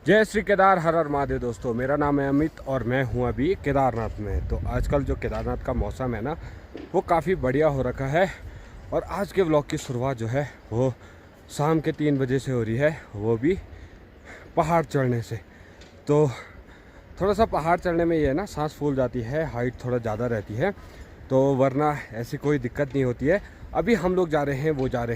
जय श्री केदार, हर हर महादेव। दोस्तों, मेरा नाम है अमित और मैं हूं अभी केदारनाथ में। तो आजकल जो केदारनाथ का मौसम है ना, वो काफ़ी बढ़िया हो रखा है। और आज के व्लॉग की शुरुआत जो है वो शाम के 3 बजे से हो रही है, वो भी पहाड़ चढ़ने से। तो थोड़ा सा पहाड़ चढ़ने में ये है ना, सांस फूल जाती है, हाइट थोड़ा ज़्यादा रहती है, तो वरना ऐसी कोई दिक्कत नहीं होती है। अभी हम लोग जा रहे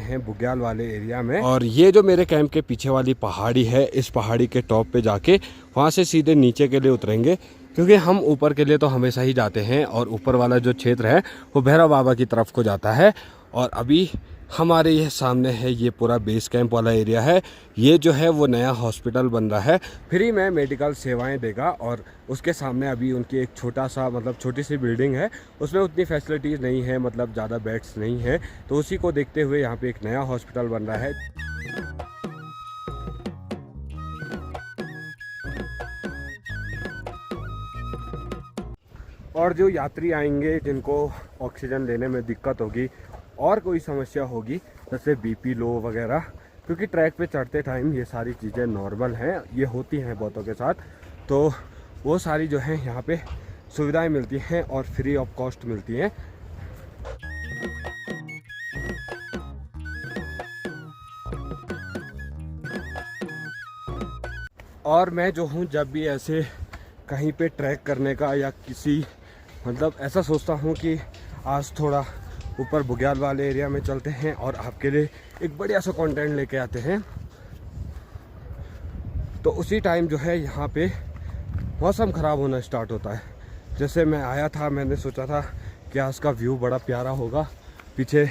हैं बुग्याल वाले एरिया में। और ये जो मेरे कैंप के पीछे वाली पहाड़ी है, इस पहाड़ी के टॉप पे जाके वहाँ से सीधे नीचे के लिए उतरेंगे, क्योंकि हम ऊपर के लिए तो हमेशा ही जाते हैं और ऊपर वाला जो क्षेत्र है वो भैरव बाबा की तरफ को जाता है। और अभी हमारे ये सामने है, ये पूरा बेस कैंप वाला एरिया है। ये जो है वो नया हॉस्पिटल बन रहा है, फ्री में मेडिकल सेवाएं देगा। और उसके सामने अभी उनकी एक छोटा सा छोटी सी बिल्डिंग है, उसमें उतनी फैसिलिटीज़ नहीं है, ज़्यादा बेड्स नहीं है। तो उसी को देखते हुए यहाँ पे एक नया हॉस्पिटल बन रहा है। और जो यात्री आएंगे जिनको ऑक्सीजन लेने में दिक्कत होगी और कोई समस्या होगी, जैसे बीपी लो वगैरह, क्योंकि ट्रैक पे चढ़ते टाइम ये सारी चीज़ें नॉर्मल हैं, ये होती हैं बहुतों के साथ, तो वो सारी जो है यहाँ पे सुविधाएं मिलती हैं और फ्री ऑफ कॉस्ट मिलती हैं। और मैं जो हूँ, जब भी ऐसे कहीं पे ट्रैक करने का या किसी ऐसा सोचता हूँ कि आज थोड़ा ऊपर बुग्याल वाले एरिया में चलते हैं और आपके लिए एक बढ़िया सा कंटेंट लेके आते हैं, तो उसी टाइम जो है यहाँ पे मौसम ख़राब होना स्टार्ट होता है। जैसे मैं आया था, मैंने सोचा था कि आज का व्यू बड़ा प्यारा होगा, पीछे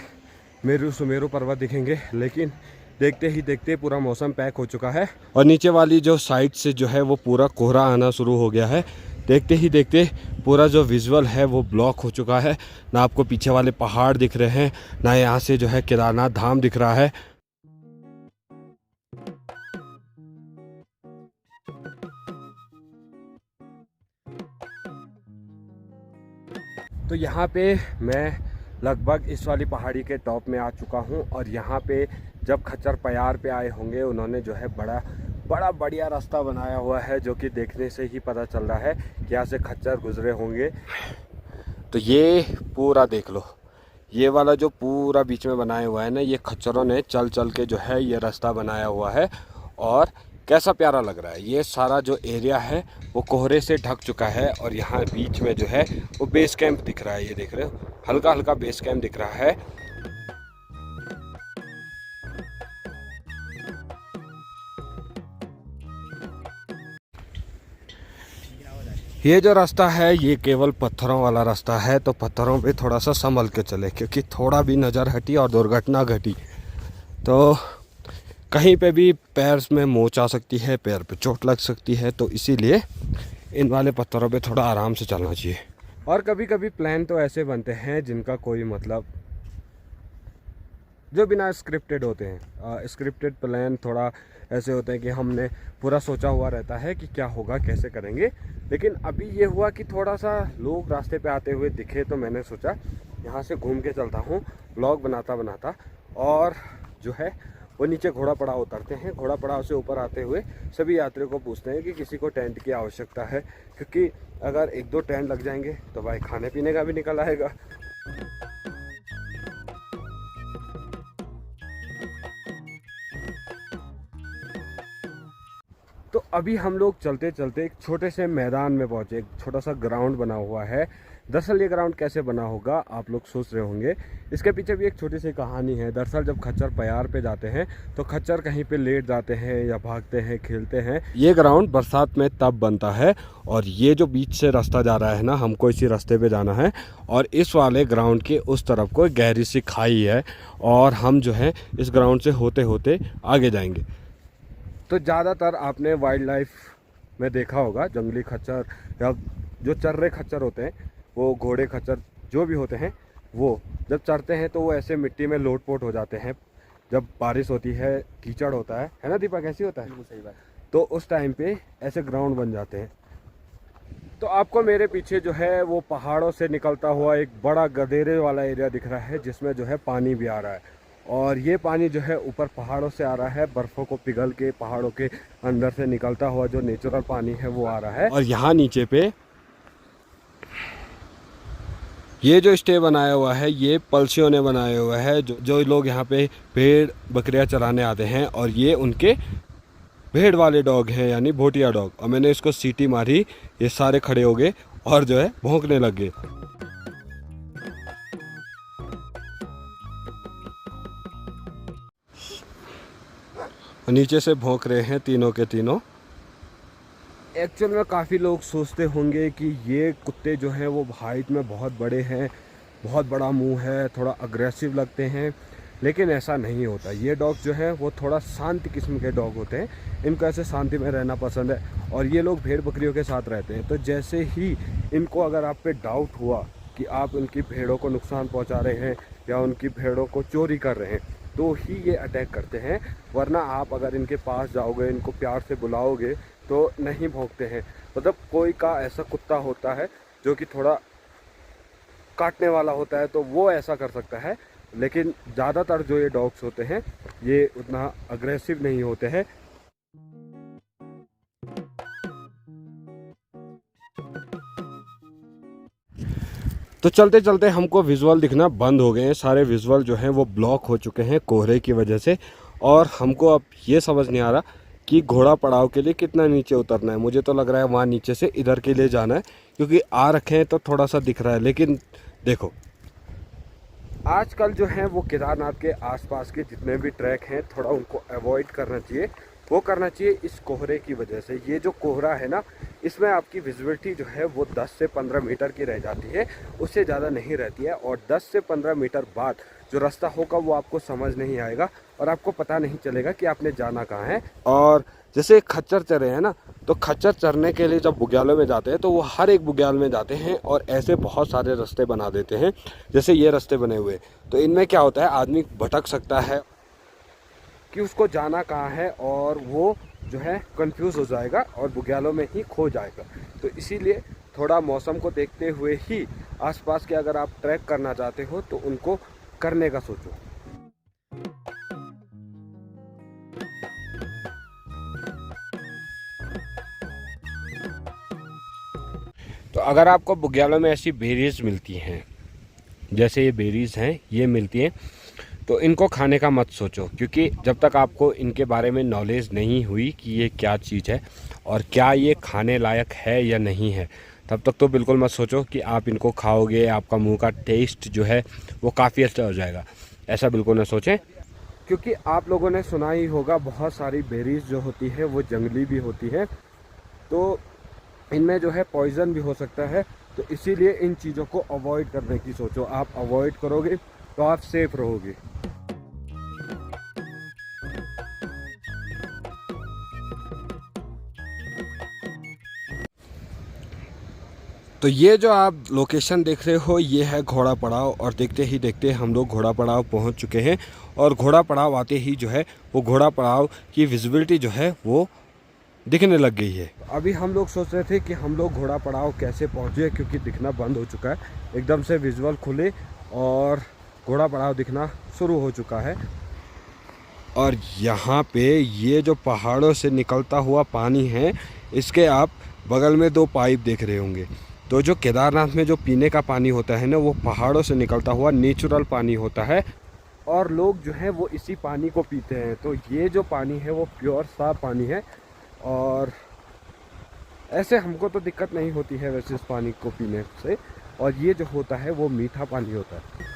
मेरू सुमेरु पर्वत दिखेंगे, लेकिन देखते ही देखते पूरा मौसम पैक हो चुका है और नीचे वाली जो साइड से जो है वो पूरा कोहरा आना शुरू हो गया है। देखते ही देखते पूरा जो विजुअल है वो ब्लॉक हो चुका है, ना आपको पीछे वाले पहाड़ दिख रहे हैं, ना यहाँ से जो है केदारनाथ धाम दिख रहा है। तो यहाँ पे मैं लगभग इस वाली पहाड़ी के टॉप में आ चुका हूँ। और यहाँ पे जब खच्चर पयार पे आए होंगे, उन्होंने जो है बड़ा बढ़िया रास्ता बनाया हुआ है, जो कि देखने से ही पता चल रहा है कि यहाँ से खच्चर गुजरे होंगे। तो ये पूरा देख लो, ये वाला जो पूरा बीच में बनाया हुआ है ना, ये खच्चरों ने चल चल के जो है ये रास्ता बनाया हुआ है। और कैसा प्यारा लग रहा है। ये सारा जो एरिया है वो कोहरे से ढक चुका है और यहाँ बीच में जो है वो बेस कैंप दिख रहा है। ये देख रहे हो, हल्का हल्का बेस कैंप दिख रहा है। ये जो रास्ता है ये केवल पत्थरों वाला रास्ता है, तो पत्थरों पे थोड़ा सा संभल के चले, क्योंकि थोड़ा भी नज़र हटी और दुर्घटना घटी तो कहीं पे भी पैर में मोच आ सकती है, पैर पे चोट लग सकती है। तो इसीलिए इन वाले पत्थरों पे थोड़ा आराम से चलना चाहिए। और कभी कभी प्लान तो ऐसे बनते हैं जिनका कोई जो बिना स्क्रिप्टेड होते हैं। स्क्रिप्टेड प्लान थोड़ा ऐसे होते हैं कि हमने पूरा सोचा हुआ रहता है कि क्या होगा, कैसे करेंगे। लेकिन अभी ये हुआ कि थोड़ा सा लोग रास्ते पे आते हुए दिखे, तो मैंने सोचा यहाँ से घूम के चलता हूँ व्लॉग बनाता बनाता। और जो है वो नीचे घोड़ा पड़ाव उतरते हैं, घोड़ा पड़ाव से ऊपर आते हुए सभी यात्रियों को पूछते हैं कि किसी को टेंट की आवश्यकता है, क्योंकि अगर 1-2 टेंट लग जाएंगे तो भाई खाने पीने का भी निकल आएगा। तो अभी हम लोग चलते चलते एक छोटे से मैदान में पहुंचे, एक छोटा सा ग्राउंड बना हुआ है। दरअसल ये ग्राउंड कैसे बना होगा आप लोग सोच रहे होंगे, इसके पीछे भी एक छोटी सी कहानी है। दरअसल जब खच्चर पयार पे जाते हैं तो खच्चर कहीं पे लेट जाते हैं या भागते हैं, खेलते हैं। ये ग्राउंड बरसात में तब बनता है। और ये जो बीच से रास्ता जा रहा है ना, हमको इसी रास्ते पे जाना है। और इस वाले ग्राउंड के उस तरफ को गहरी सी खाई है और हम जो है इस ग्राउंड से होते होते आगे जाएंगे। तो ज़्यादातर आपने वाइल्ड लाइफ में देखा होगा, जंगली खच्चर या जो चर रहे खच्चर होते हैं, वो घोड़े खच्चर जो भी होते हैं, वो जब चढ़ते हैं तो वो ऐसे मिट्टी में लोट-पोट हो जाते हैं। जब बारिश होती है, कीचड़ होता है ना दीपक, ऐसी होता है? बिल्कुल सही बात। तो उस टाइम पे ऐसे ग्राउंड बन जाते हैं। तो आपको मेरे पीछे जो है वो पहाड़ों से निकलता हुआ एक बड़ा गधेरे वाला एरिया दिख रहा है, जिसमें जो है पानी भी आ रहा है। और ये पानी जो है ऊपर पहाड़ों से आ रहा है, बर्फ़ों को पिघल के पहाड़ों के अंदर से निकलता हुआ जो नेचुरल पानी है वो आ रहा है। और यहाँ नीचे पे ये जो स्टे बनाया हुआ है ये पलसियों ने बनाया हुआ है, जो लोग यहाँ पे भेड़ बकरियाँ चराने आते हैं, और ये उनके भेड़ वाले डॉग हैं, यानी भोटिया डॉग। और मैंने इसको सीटी मारी, ये सारे खड़े हो गए और जो है भौंकने लग गए। नीचे से भौंक रहे हैं तीनों के तीनों। एक्चुअल में काफ़ी लोग सोचते होंगे कि ये कुत्ते जो हैं वो हाइट में बहुत बड़े हैं, बहुत बड़ा मुंह है, थोड़ा अग्रेसिव लगते हैं, लेकिन ऐसा नहीं होता। ये डॉग जो है वो थोड़ा शांत किस्म के डॉग होते हैं, इनको ऐसे शांति में रहना पसंद है। और ये लोग भेड़ बकरियों के साथ रहते हैं, तो जैसे ही इनको अगर आप पे डाउट हुआ कि आप उनकी भेड़ों को नुकसान पहुंचा रहे हैं या उनकी भेड़ों को चोरी कर रहे हैं, तो ही ये अटैक करते हैं। वरना आप अगर इनके पास जाओगे, इनको प्यार से बुलाओगे तो नहीं भौंकते हैं। मतलब कोई का ऐसा कुत्ता होता है जो कि थोड़ा काटने वाला होता है तो वो ऐसा कर सकता है, लेकिन ज़्यादातर जो ये डॉग्स होते हैं ये उतना अग्रेसिव नहीं होते हैं। तो चलते चलते हमको विजुअल दिखना बंद हो गए हैं, सारे विजुअल जो हैं वो ब्लॉक हो चुके हैं कोहरे की वजह से। और हमको अब ये समझ नहीं आ रहा कि घोड़ा पड़ाव के लिए कितना नीचे उतरना है। मुझे तो लग रहा है वहाँ नीचे से इधर के लिए जाना है, क्योंकि आ रखे हैं तो थोड़ा सा दिख रहा है। लेकिन देखो, आजकल जो है वो केदारनाथ के आसपास के जितने भी ट्रैक हैं थोड़ा उनको अवॉइड करना चाहिए। वो करना चाहिए इस कोहरे की वजह से। ये जो कोहरा है ना, इसमें आपकी विजिबिलिटी जो है वो 10 से 15 मीटर की रह जाती है, उससे ज़्यादा नहीं रहती है। और 10 से 15 मीटर बाद जो रास्ता होगा वो आपको समझ नहीं आएगा और आपको पता नहीं चलेगा कि आपने जाना कहाँ है। और जैसे खच्चर चरे हैं ना, तो खच्चर चरने के लिए जब बुग्यालों में जाते हैं तो वो हर एक बुग्याल में जाते हैं और ऐसे बहुत सारे रास्ते बना देते हैं, जैसे ये रास्ते बने हुए। तो इनमें क्या होता है, आदमी भटक सकता है कि उसको जाना कहाँ है, और वो जो है कंफ्यूज हो जाएगा और बुग्यालों में ही खो जाएगा। तो इसीलिए थोड़ा मौसम को देखते हुए ही आसपास के अगर आप ट्रैक करना चाहते हो तो उनको करने का सोचो। तो अगर आपको बुग्यालों में ऐसी बेरीज मिलती हैं, जैसे ये बेरीज हैं, ये मिलती हैं, तो इनको खाने का मत सोचो, क्योंकि जब तक आपको इनके बारे में नॉलेज नहीं हुई कि ये क्या चीज़ है और क्या ये खाने लायक है या नहीं है, तब तक तो बिल्कुल मत सोचो कि आप इनको खाओगे, आपका मुंह का टेस्ट जो है वो काफ़ी अच्छा हो जाएगा। ऐसा बिल्कुल ना सोचें, क्योंकि आप लोगों ने सुना ही होगा बहुत सारी बेरीज जो होती है वो जंगली भी होती है, तो इनमें जो है पॉइज़न भी हो सकता है। तो इसीलिए इन चीज़ों को अवॉइड करने की सोचो। आप अवॉइड करोगे तो आप सेफ रहोगे। तो ये जो आप लोकेशन देख रहे हो ये है घोड़ा पड़ाव, और देखते ही देखते हम लोग घोड़ा पड़ाव पहुंच चुके हैं। और घोड़ा पड़ाव आते ही जो है वो घोड़ा पड़ाव की विजिबिलिटी जो है वो दिखने लग गई है। अभी हम लोग सोच रहे थे कि हम लोग घोड़ा पड़ाव कैसे पहुंचे, क्योंकि दिखना बंद हो चुका है, एकदम से विजुअल खुले और घोड़ा पड़ाव दिखना शुरू हो चुका है। और यहाँ पे ये जो पहाड़ों से निकलता हुआ पानी है, इसके आप बगल में 2 पाइप देख रहे होंगे। तो जो केदारनाथ में जो पीने का पानी होता है ना, वो पहाड़ों से निकलता हुआ नेचुरल पानी होता है, और लोग जो है वो इसी पानी को पीते हैं। तो ये जो पानी है वो प्योर साफ पानी है, और ऐसे हमको तो दिक्कत नहीं होती है वैसे इस पानी को पीने से। और ये जो होता है वो मीठा पानी होता है।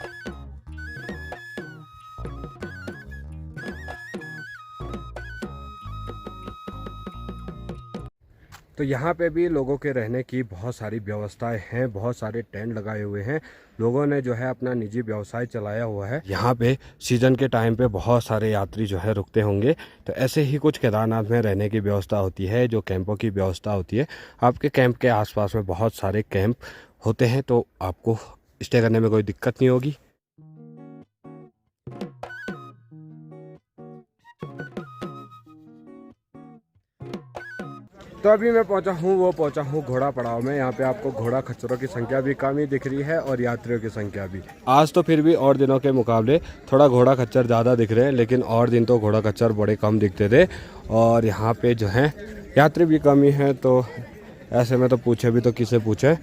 तो यहाँ पे भी लोगों के रहने की बहुत सारी व्यवस्थाएं हैं, बहुत सारे टेंट लगाए हुए हैं। लोगों ने जो है अपना निजी व्यवसाय चलाया हुआ है। यहाँ पे सीजन के टाइम पे बहुत सारे यात्री जो है रुकते होंगे। तो ऐसे ही कुछ केदारनाथ में रहने की व्यवस्था होती है, जो कैंपों की व्यवस्था होती है। आपके कैंप के आसपास में बहुत सारे कैंप होते हैं, तो आपको स्टे करने में कोई दिक्कत नहीं होगी। तो अभी मैं पहुंचा हूँ घोड़ा पड़ाव में। यहाँ पे आपको घोड़ा खच्चरों की संख्या भी कम ही दिख रही है और यात्रियों की संख्या भी। आज तो फिर भी और दिनों के मुकाबले थोड़ा घोड़ा खच्चर ज़्यादा दिख रहे हैं, लेकिन और दिन तो घोड़ा खच्चर बड़े कम दिखते थे। और यहाँ पे जो है यात्री भी कम ही हैं, तो ऐसे में तो पूछे भी तो किसे पूछे।